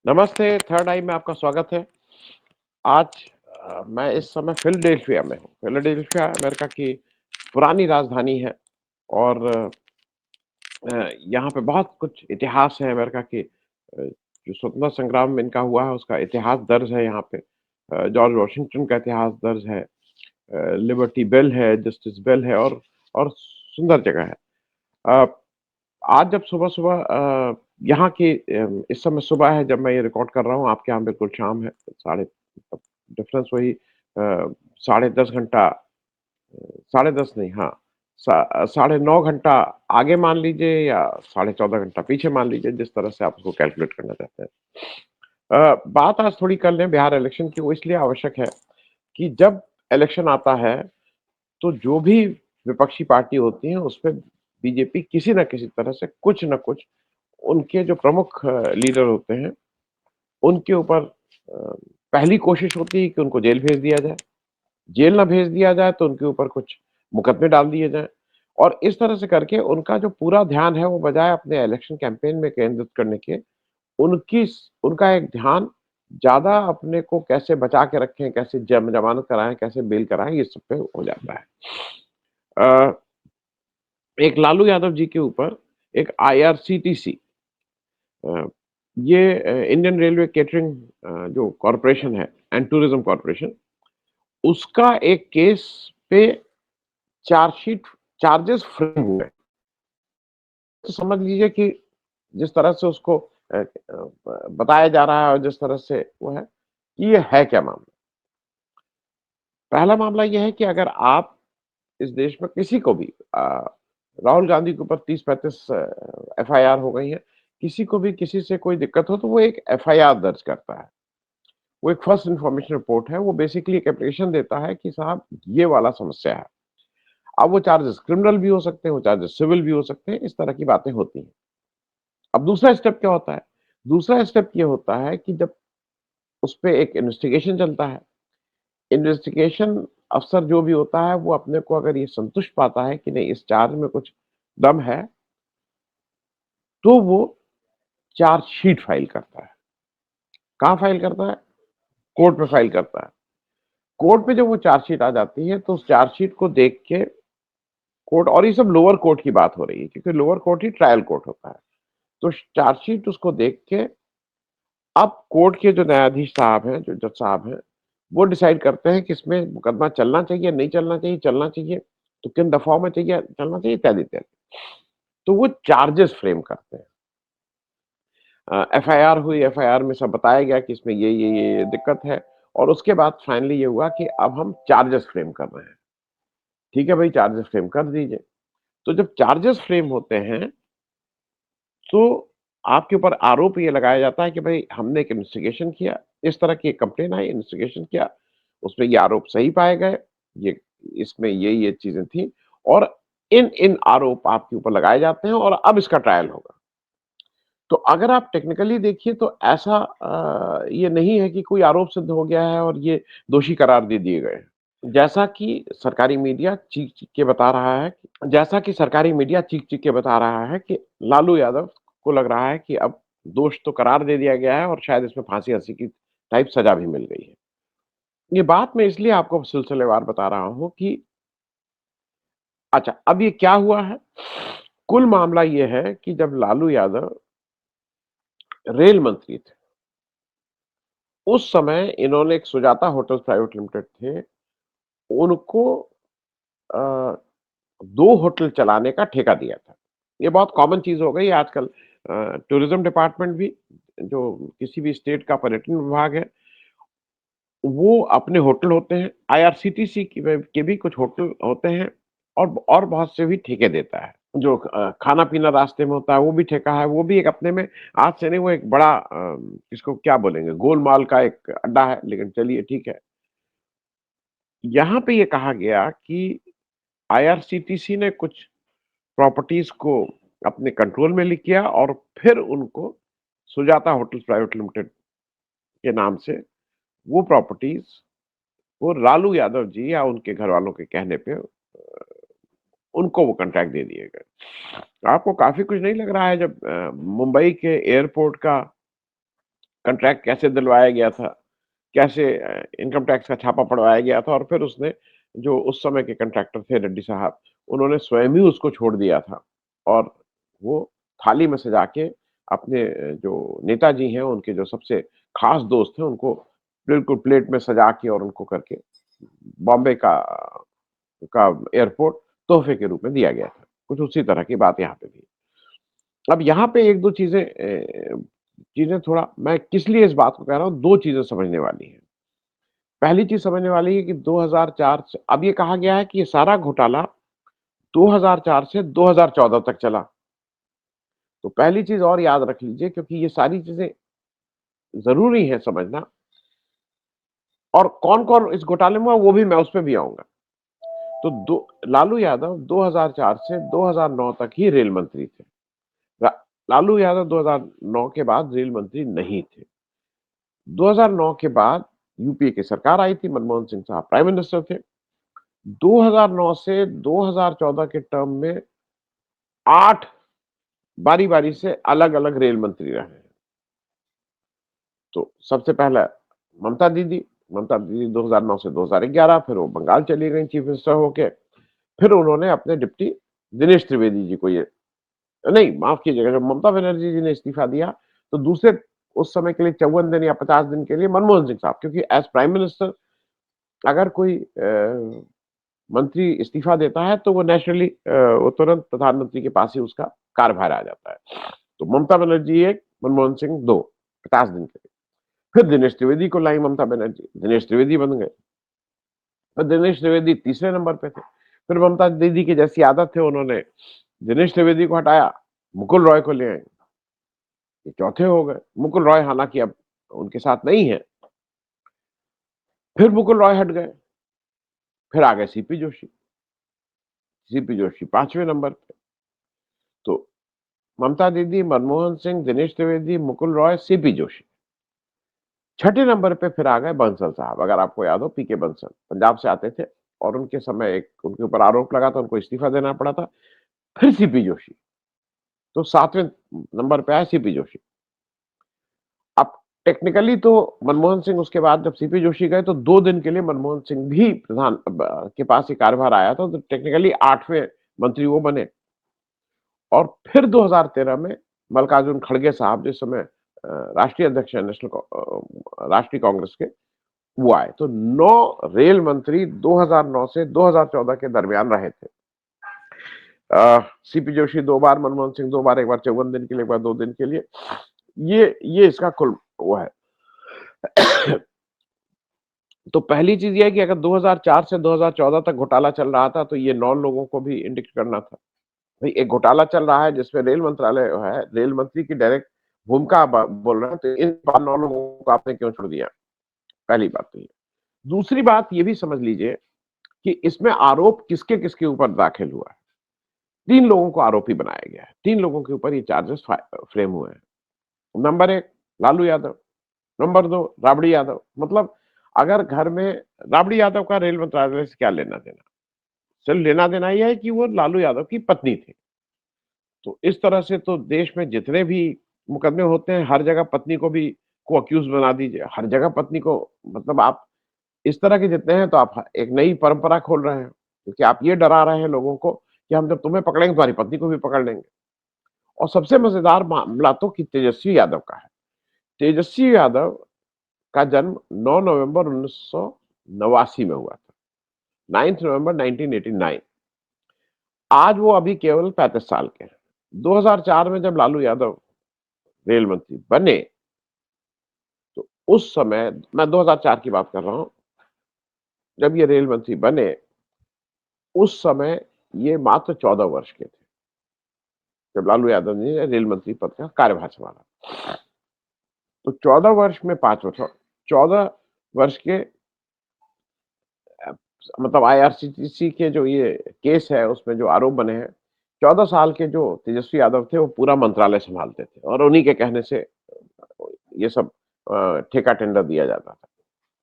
नमस्ते, थर्ड आई में आपका स्वागत है। आज मैं इस समय फिलाडेल्फिया में हूँ। फिलाडेल्फिया अमेरिका की पुरानी राजधानी है और यहाँ पे बहुत कुछ इतिहास है अमेरिका के जो स्वतंत्रता संग्राम इनका हुआ है उसका इतिहास दर्ज है यहाँ पे। जॉर्ज वॉशिंगटन का इतिहास दर्ज है। लिबर्टी बेल है, जस्टिस बेल है और सुंदर जगह है। अ, आज जब सुबह-सुबह यहाँ की इस समय सुबह है जब मैं ये रिकॉर्ड कर रहा हूँ, आपके यहाँ बिल्कुल शाम है। साढ़े डिफरेंस वही साढ़े 10 घंटा साढ़े 10 नहीं हाँ, साढ़े 9 घंटा आगे मान लीजिए या साढ़े 14 घंटा पीछे मान लीजिए, जिस तरह से आप उसको कैलकुलेट करना चाहते हैं। बात आज थोड़ी कर लें बिहार इलेक्शन की, वो इसलिए आवश्यक है कि जब इलेक्शन आता है, तो जो भी विपक्षी पार्टी होती है, उसपे बीजेपी किसी न किसी तरह से कुछ न कुछ उनके जो प्रमुख लीडर होते हैं, उनके ऊपर पहली कोशिश होती है कि उनको जेल भेज दिया जाए। जेल ना भेज दिया जाए तो उनके ऊपर कुछ मुकदमे डाल दिए जाएँ और इस तरह से करके उनका जो पूरा ध्यान है वो बजाय अपने इलेक्शन कैंपेन में केंद्रित करने के, उनका एक ध्यान ज़्यादा अपने को कैसे बचा के रखें, कैसे जमानत कराएँ, कैसे बेल कराएँ, ये सब पे हो जाता है। अ, एक लालू यादव जी के ऊपर एक आईआरसीटीसी अ, ये इंडियन रेलवे कैटरिंग जो कॉर्पोरेशन है एंड टूरिज्म कॉर्पोरेशन, उसका एक केस पे चार्जशीट चार्जेस फ्रेम हुए। तो समझ लीजिए कि जिस तरह से उसको बताया जा रहा है और जिस तरह से वो है, कि ये है क्या मामला? पहला मामला ये है कि अगर आप इस देश में किसी को भी राहुल गांधी के ऊपर 30-35 एफआईआर हो गई हैं, किसी को भी किसी से कोई दिक्कत हो तो वो एक एफआईआर दर्ज करता है। वो एक फर्स्ट इन्फॉर्मेशन रिपोर्ट है, वो बेसिकली एक एप्लीकेशन देता है कि साहब ये वाला समस्या है। अब वो चार्जेस क्रिमिनल भी हो सकते हैं, वो चार्जेस सिविल भी हो सकते हैं, इस तरह की बातें होती हैं। अब दूसरा स्टेप क्या होता है? दूसरा स्टेप ये होता है कि जब उसपे एक इन्वेस्टिगेशन चलता है, इन्वेस्टिगेशन अफ़सर जो भी होता है, वो अपने को अगर ये संतुष्ट पाता है कि नहीं इस चार्ज में कुछ दम है, तो वो चार्जशीट फाइल करता है। कहाँ फाइल करता है? कोर्ट में फाइल करता है। कोर्ट में जब वो चार्जशीट आ जाती है, तो उस चार्जशीट को देख के कोर्ट और ये सब लोअर कोर्ट की बात हो रही है, क्योंकि लोअर कोर्ट ही ट्रायल कोर्ट होता है। तो चार्जशीट उसको देख के अब कोर्ट के जो न्यायाधीश साहब हैं, जो जज साहब हैं, वो डिसाइड करते हैं कि इसमें मुकदमा चलना चाहिए, नहीं चलना चाहिए, तो किन दफ़ाओं में चाहिए चलना चाहिए इत्यादि-इत्यादि। तो वो चार्जेस फ्रेम करते हैं। एफआईआर हुई, एफआईआर में सब बताया गया कि इसमें ये दिक्कत है और उसके बाद फाइनली ये हुआ कि अब हम चार्जेस फ्रेम कर रहे हैं। ठीक है भई, चार्जेस फ्रेम कर दीजिए। तो जब चार्जेस फ्रेम होते हैं, तो आपके ऊपर आरोप ये लगाया जाता है कि भई हमने एक इन्वेस्टिगेशन किया, इस तरह की एक कंप्लेन आई, इन्वेस्टिगेशन किया, उसमें ये आरोप सही पाए गए, ये इसमें ये चीज़ें थी और इन आरोप आपके ऊपर लगाए जाते हैं और अब इसका ट्रायल होगा। तो अगर आप टेक्निकली देखिए तो ऐसा ये नहीं है कि कोई आरोप सिद्ध हो गया है और ये दोषी करार दे दिए गए हैं। जैसा कि सरकारी मीडिया चीख-चीख के बता रहा है जैसा कि सरकारी मीडिया चीख-चीख के बता रहा है कि लालू यादव को लग रहा है कि अब दोष तो करार दे दिया गया है और शायद इसमें फांसी-वासी की टाइप सज़ा भी मिल गई है। ये बात मैं इसलिए आपको सिलसिलेवार बता रहा हूँ कि अच्छा, अब ये क्या हुआ है? कुल मामला ये है कि जब लालू यादव रेल मंत्री थे, उस समय इन्होंने एक सुजाता होटल्स प्राइवेट लिमिटेड थे, उनको अ 2 होटल चलाने का ठेका दिया था। ये बहुत कॉमन चीज़ हो गई है आजकल। टूरिज़्म डिपार्टमेंट भी जो किसी भी स्टेट का पर्यटन विभाग है, वो अपने होटल होते हैं, आईआरसीटीसी के भी कुछ होटल होते हैं और बहुत से भी ठेके देता है। जो खाना-पीना रास्ते में होता है, वो भी ठेका है, वो भी एक अपने में आज से नहीं वो एक बड़ा इसको क्या बोलेंगे गोलमाल का एक अड्डा है, लेकिन चलिए ठीक है। यहाँ पे ये कहा गया कि आईआरसीटीसी ने कुछ प्रॉपर्टीज़ को अपने कंट्रोल में किया और फिर उनको सुजाता होटल्स प्राइवेट लिमिटेड के नाम से वो प्रॉपर्टीज़ वो लालू यादव जी या उनके घरवालों के कहने पे उनको वो कॉन्ट्रैक्ट दे दिए गए। आपको काफ़ी कुछ नहीं लग रहा है जब मुंबई के एयरपोर्ट का कॉन्ट्रैक्ट कैसे दिलवाया गया था, कैसे इनकम टैक्स का छापा पड़वाया गया था और फिर उसने जो उस समय के कॉन्ट्रैक्टर थे रेड्डी साहब, उन्होंने स्वयं ही उसको छोड़ दिया था और वो थाली में सजा के अपने जो नेताजी हैं, उनके जो सबसे खास दोस्त हैं, उनको बिल्कुल प्लेट में सजा के और उनको करके बॉम्बे का एयरपोर्ट तोहफे के रूप में दिया गया था। कुछ उसी तरह की बात यहाँ पे भी। अब यहाँ पे 1-2 चीज़ें थोड़ा मैं किस लिए इस बात को कह रहा हूँ, 2 चीज़ें समझने वाली हैं। पहली चीज़ समझने वाली है कि 2004 से अब ये कहा गया है कि ये सारा घोटाला 2004 से 2014 तक चला। तो पहली चीज़ और याद रख लीजिए क्योंकि ये सारी चीज़ें ज़रूरी है समझना और कौन-कौन इस घोटाले में हुआ वो भी मैं उस पे भी आऊँगा। तो दो लालू यादव 2004 से 2009 तक ही रेल मंत्री थे। ला लालू यादव 2009 के बाद रेल मंत्री नहीं थे। 2009 के बाद यूपीए की सरकार आई थी, मनमोहन सिंह साहब प्राइम मिनिस्टर थे। 2009 से 2014 के टर्म में 8 बारी-बारी से अलग-अलग रेल मंत्री रहे हैं। तो सबसे पहला ममता दीदी 2009 से 2011 फिर वो बंगाल चली गईं चीफ मिनिस्टर होके। फिर उन्होंने अपने डिप्टी दिनेश त्रिवेदी जी को ये नहीं, माफ़ कीजिएगा जब ममता बनर्जी जी ने इस्तीफ़ा दिया, तो दूसरे उस समय के लिए 54 दिन या 50 दिन के लिए मनमोहन सिंह साहब क्योंकि एज़ प्राइम मिनिस्टर अगर कोई मंत्री इस्तीफ़ा देता है, तो वो नेचुरली वो तुरंत प्रधानमंत्री के पास ही उसका कार्यभार आ जाता है। तो ममता बनर्जी 1, मनमोहन सिंह 2, 50 दिन के लिए। फिर दिनेश त्रिवेदी को लाई ममता बनर्जी, दिनेश त्रिवेदी बन गए। फिर दिनेश त्रिवेदी तीसरे नंबर पे थे। फिर ममता दीदी की जैसी आदत है उन्होंने दिनेश त्रिवेदी को हटाया, मुकुल रॉय को ले आए। ये चौथे हो गए। मुकुल रॉय हालाँकि अब उनके साथ नहीं है। फिर मुकुल रॉय हट गए। फिर आ गए सीपी जोशी। सीपी जोशी 5वें नंबर पे। तो ममता दीदी, मनमोहन सिंह, दिनेश त्रिवेदी, मुकुल रॉय, सीपी जोशी। छठे नंबर पे फिर आ गए बंसल साहब, अगर आपको याद हो पीके बंसल, पंजाब से आते थे और उनके समय एक उनके ऊपर आरोप लगा था, उनको इस्तीफा देना पड़ा था। फिर सीपी जोशी, तो 7वें नंबर पे आए सीपी जोशी। अब टेक्निकली तो मनमोहन सिंह उसके बाद जब सीपी जोशी गए तो 2 दिन के लिए मनमोहन सिंह भी के पास ये कार्यभार आया था, तो टेक्निकली 8वें मंत्री वो बने। और फिर 2013 में मल्लिकार्जुन खड़गे साहब जिस समय राष्ट्रीय अध्यक्ष हैं राष्ट्रीय कांग्रेस के, वो आए। तो 9 रेल मंत्री 2009 से 2014 के दरमियान रहे थे। सीपी जोशी 2 बार, मनमोहन सिंह 2 बार, एक बार 54 दिन के लिए, एक बार 2 दिन के लिए। ये इसका कुल वो है। तो पहली चीज़ ये है कि अगर 2004 से 2014 तक घोटाला चल रहा था, तो ये 9 लोगों को भी इंडिक्ट करना था। भई एक घोटाला चल रहा है जिसमें रेल मंत्रालय है, रेल मंत्री की डायरेक्ट भूमिका आप बोल रहे हैं, तो इन 9 लोगों को आपने क्यों छोड़ दिया? पहली बात तो ये। दूसरी बात ये भी समझ लीजिए कि इसमें आरोप किसके-किसके ऊपर दाखिल हुआ है। 3 लोगों को आरोपी बनाया गया है। 3 लोगों के ऊपर ये चार्जेस फ्रेम हुए हैं। Number 1 Lalu Yadav, number 2 Rabri Yadav. मतलब अगर घर में राबड़ी यादव का रेल मंत्रालय से क्या लेना-देना? सिर्फ लेना-देना ये है कि वो लालू यादव की पत्नी थी। तो इस तरह से तो देश में जितने भी मुकदमे होते हैं, हर जगह पत्नी को भी को अक्यूज़ बना दीजिए। हर जगह पत्नी को मतलब आप इस तरह के जितने हैं तो आप एक नई परंपरा खोल रहे हैं। क्योंकि आप ये डरा रहे हैं लोगों को कि हम जब तुम्हें पकड़ेंगे तुम्हारी पत्नी को भी पकड़ लेंगे। और सबसे मज़ेदार मामला तो कि तेजस्वी यादव का है। तेजस्वी यादव का जन्म 9 नवंबर 1989 में हुआ था। 9th नवंबर 1989। आज वो अभी केवल 35 साल के हैं। 2004 में जब लालू यादव रेल मंत्री बने, तो उस समय मैं 2004 की बात कर रहा हूँ, जब ये रेल मंत्री बने, उस समय ये मात्र 14 वर्ष के थे, जब लालू यादव ने रेल मंत्री पद का कार्यभार संभाला। तो 14 वर्ष में 5 वर्ष 14 वर्ष के मतलब आईआरसीटीसी के जो ये केस है, उसमें जो आरोप बने हैं, 14 साल के जो तेजस्वी यादव थे, वो पूरा मंत्रालय सँभालते थे और उन्हीं के कहने से ये सब ठेका टेंडर दिया जाता था।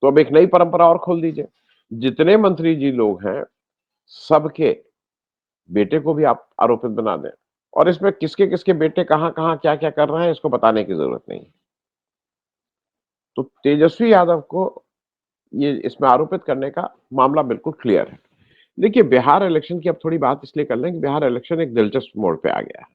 तो अब एक नई परंपरा और खोल दीजिए। जितने मंत्री जी लोग हैं, सबके बेटे को भी आप आरोपित बना दें और इसमें किसके-किसके बेटे कहाँ-कहाँ, क्या-क्या कर रहे हैं, इसको बताने की ज़रूरत नहीं है। तो तेजस्वी यादव को ये इसमें आरोपित करने का मामला बिल्कुल क्लियर है। देखिए, बिहार इलेक्शन की अब थोड़ी बात इसलिए कर लें कि बिहार इलेक्शन एक दिलचस्प मोड़ पे आ गया है।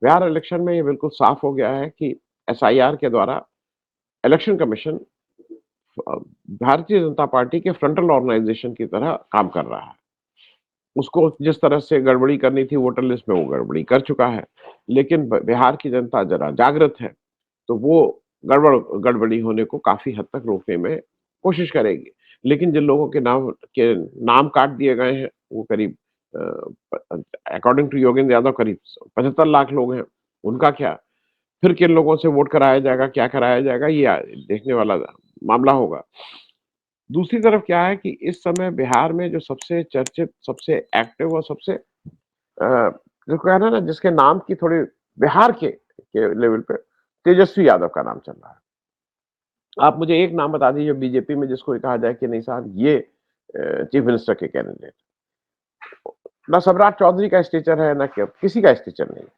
बिहार इलेक्शन में ये बिल्कुल साफ हो गया है कि एसआईआर के द्वारा इलेक्शन कमीशन अ, भारतीय जनता पार्टी के फ्रंटल ऑर्गेनाइजेशन की तरह काम कर रहा है। उसको जिस तरह से गड़बड़ी करनी थी वोटर लिस्ट में, वो गड़बड़ी कर चुका है। लेकिन ब बिहार की जनता ज़रा जागृत है, तो वो गड़बड़ी होने को काफ़ी हद तक रोकने में कोशिश करेगी। लेकिन जिन लोगों के नाम काट दिए गए हैं, वो करीब अ, अकॉर्डिंग टू योगेंद्र यादव करीब 75 लाख लोग हैं, उनका क्या? फिर किन लोगों से वोट कराया जाएगा, क्या कराया जाएगा, ये देखने वाला मामला होगा। दूसरी तरफ क्या है कि इस समय बिहार में जो सबसे चर्चित, सबसे एक्टिव और सबसे जो कहना है ना जिसके नाम की थोड़ी बिहार के लेवल पे तेजस्वी यादव का नाम चल रहा है। आप मुझे एक नाम बता दीजिए बीजेपी में जिसको ये कहा जाए कि नहीं साहब ये चीफ मिनिस्टर के कैंडिडेट। ना सम्राट चौधरी का स्टेचर है, ना किसी का स्टेचर नहीं है।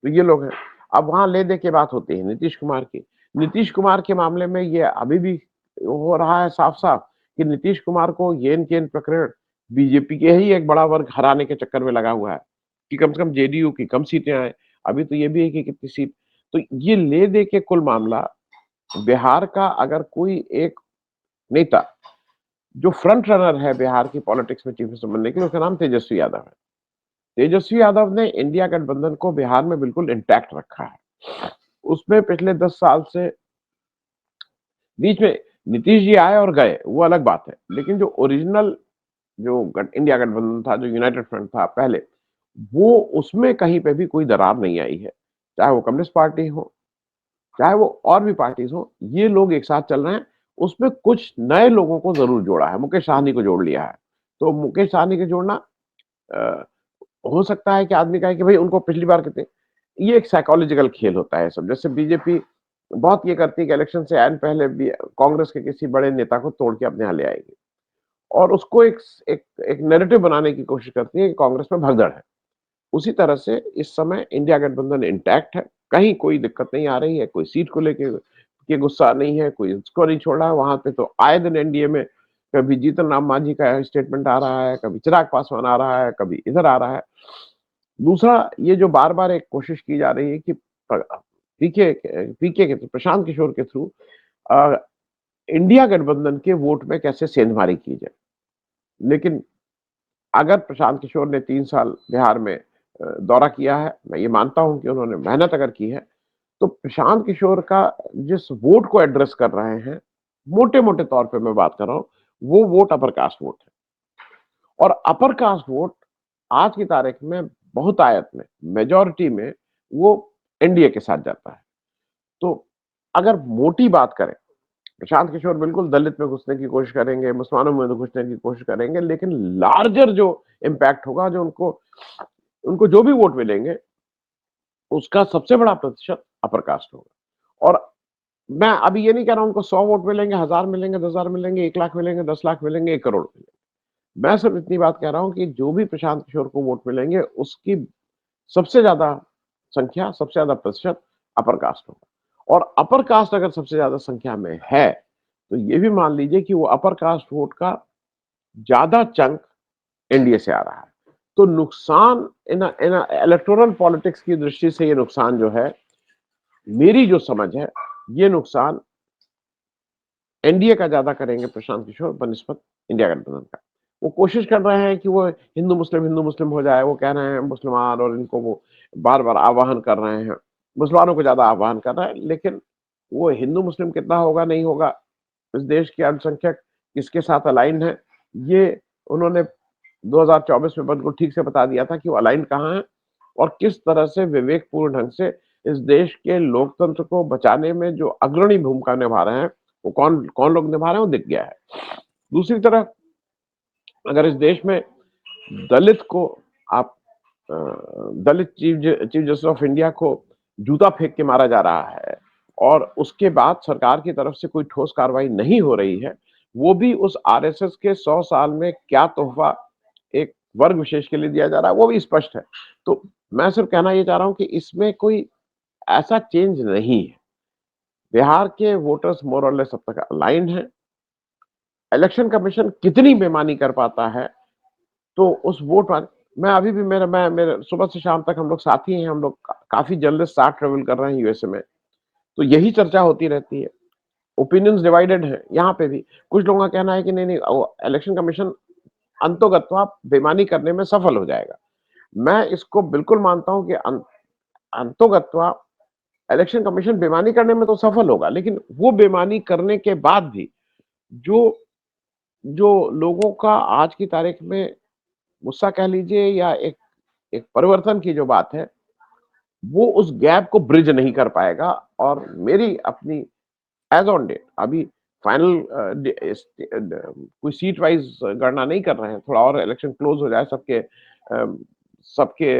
तो ये लोग हैं। अब वहाँ ले-दे के बात होती है नीतीश कुमार की। नीतीश कुमार के मामले में ये अभी भी हो रहा है साफ-साफ कि नीतीश कुमार को येन-केन प्रकरण बीजेपी के ही एक बड़ा वर्ग हराने के चक्कर में लगा हुआ है, कि कम से कम जेडीयू की कम सीटें आएँ। अभी तो ये भी है कि कितनी सीट। तो ये ले-दे के कुल मामला बिहार का अगर कोई एक नेता जो फ्रंट रनर है बिहार की पॉलिटिक्स में चीफ मिनिस्टर बनने के लिए, उसका नाम तेजस्वी यादव है। तेजस्वी यादव ने इंडिया गठबंधन को बिहार में बिल्कुल इंटैक्ट रखा है। उसमें पिछले 10 साल से बीच में नीतीश जी आए और गए, वो अलग बात है। लेकिन जो ओरिजिनल जो गठ इंडिया गठबंधन था, जो यूनाइटेड फ्रंट था पहले, वो उसमें कहीं पे भी कोई दरार नहीं आई है। चाहे वो कम्युनिस्ट पार्टी हो, चाहे वो और भी पार्टीज़ हों, ये लोग एक साथ चल रहे हैं। उसमें कुछ नए लोगों को ज़रूर जोड़ा है, मुकेश सहनी को जोड़ लिया है। तो मुकेश सहनी को जोड़ना अ, हो सकता है कि आदमी कहे कि भई उनको पिछली बार कितने ये एक साइकोलॉजिकल खेल होता है सब। जैसे बीजेपी बहुत ये करती है कि इलेक्शन से ऐन पहले भी कांग्रेस के किसी बड़े नेता को तोड़ के अपने यहाँ ले आएगी और उसको एक नैरेटिव बनाने की कोशिश करती है कि कांग्रेस में भगदड़ है। उसी तरह से इस समय इंडिया गठबंधन इंटैक्ट है, कहीं कोई दिक्कत नहीं आ रही है, कोई सीट को लेके के गुस्सा नहीं है, कोई इसको नहीं छोड़ रहा है, वहाँ पे तो आए दिन एनडीए में कभी जीतन राम मांझी का स्टेटमेंट आ रहा है, कभी चिराग पासवान आ रहा है, कभी इधर आ रहा है। दूसरा ये जो बार-बार एक कोशिश की जा रही है कि पीके के प्रशांत किशोर के थ्रू अ, इंडिया गठबंधन के वोट में कैसे सेंधमारी की जाए। लेकिन अगर प्रशांत किशोर ने 3 साल बिहार में दौरा किया है, मैं ये मानता हूँ कि उन्होंने मेहनत अगर की है, तो प्रशांत किशोर का जिस वोट को एड्रेस कर रहे हैं, मोटे-मोटे तौर पे मैं बात कर रहा हूँ, वो वोट अपर कास्ट वोट है। और अपर कास्ट वोट आज की तारीख में बहुतायत में, मेजॉरिटी में वो एनडीए के साथ जाता है। तो अगर मोटी बात करें, प्रशांत किशोर बिल्कुल दलित में घुसने की कोशिश करेंगे, मुसलमानों में घुसने की कोशिश करेंगे, लेकिन लार्जर जो इम्पैक्ट होगा, जो उनको उनको जो भी वोट मिलेंगे, उसका सबसे बड़ा प्रतिशत अपर कास्ट होगा। और मैं अभी ये नहीं कह रहा हूँ उनको 100 वोट मिलेंगे, 1000 मिलेंगे, 10,000 मिलेंगे, 1 लाख मिलेंगे, 10 लाख मिलेंगे, 1 करोड़ मिलेंगे। मैं सिर्फ इतनी बात कह रहा हूँ कि जो भी प्रशांत किशोर को वोट मिलेंगे, उसकी सबसे ज़्यादा संख्या, सबसे ज़्यादा प्रतिशत अपर कास्ट होगा। और अपर कास्ट अगर सबसे ज़्यादा संख्या में है, तो ये भी मान लीजिए कि वो अपर कास्ट वोट का ज़्यादा चंक एनडीए से आ रहा है। तो नुकसान इन इलेक्टोरल पॉलिटिक्स की दृष्टि से ये नुकसान जो है, मेरी जो समझ है, ये नुकसान एनडीए का ज़्यादा करेंगे प्रशांत किशोर बनिस्बत इंडिया गठबंधन का। वो कोशिश कर रहे हैं कि वो हिंदू मुस्लिम हो जाए, वो कह रहे हैं मुसलमान और इनको वो बार-बार आह्वान कर रहे हैं। मुसलमानों को ज़्यादा आह्वान कर रहे हैं, लेकिन वो हिंदू मुस्लिम कितना होगा, नहीं होगा, इस देश के अल्पसंख्यक किसके साथ अलाइन्ड है, ये उन्होंने 2024 में बिल्कुल ठीक से बता दिया था कि वो अलाइन कहाँ है और किस तरह से विवेकपूर्ण ढंग से इस देश के लोकतंत्र को बचाने में जो अग्रणी भूमिका निभा रहे हैं, वो कौन कौन लोग निभा रहे हैं, वो दिख गया है। दूसरी तरफ अगर इस देश में दलित को आप दलित चीफ जस्टिस ऑफ इंडिया को जूता फेंक के मारा जा रहा है और उसके बाद सरकार की तरफ से कोई ठोस कार्रवाई नहीं हो रही है, वो भी उस आरएसएस के 100 साल में क्या तोहफा एक वर्ग विशेष के लिए दिया जा रहा है, वो भी स्पष्ट है। तो मैं सिर्फ कहना ये चाह रहा हूँ कि इसमें कोई ऐसा चेंज नहीं है। बिहार के वोटर्स मोर और लेस अब तक अलाइन्ड हैं। इलेक्शन कमीशन कितनी बेईमानी कर पाता है, तो उस वोट वाले मैं अभी भी मैं मेरे सुबह से शाम तक हम लोग साथी हैं, हम लोग काफ़ी जर्नलिस्ट साथ ट्रैवल कर रहे हैं यूएसए में, तो यही चर्चा होती रहती है। ओपिनियंस डिवाइडेड हैं, यहाँ पे भी। कुछ लोगों का कहना है कि नहीं, इलेक्शन कमीशन अंतोगत्वा बेईमानी करने में सफल हो जाएगा। मैं इसको बिल्कुल मानता हूँ कि अंतोगत्वा इलेक्शन कमीशन बेईमानी करने में तो सफल होगा, लेकिन वो बेईमानी करने के बाद भी जो जो लोगों का आज की तारीख में गुस्सा कह लीजिए या एक एक परिवर्तन की जो बात है, वो उस गैप को ब्रिज नहीं कर पाएगा और मेरी अपनी एज़ ऑन डेट अभी फाइनल कोई सीट वाइज़ गणना नहीं कर रहे हैं, थोड़ा और इलेक्शन क्लोज़ हो जाए, सबके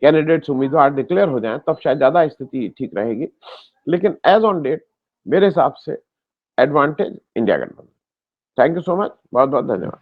कैंडिडेट्स उम्मीदवार डिक्लेयर हो जाएँ, तब शायद ज़्यादा स्थिति ठीक रहेगी। लेकिन एज़ ऑन डेट मेरे हिसाब से एडवांटेज इंडिया गठबंधन। Thank you so much. बहुत-बहुत धन्यवाद।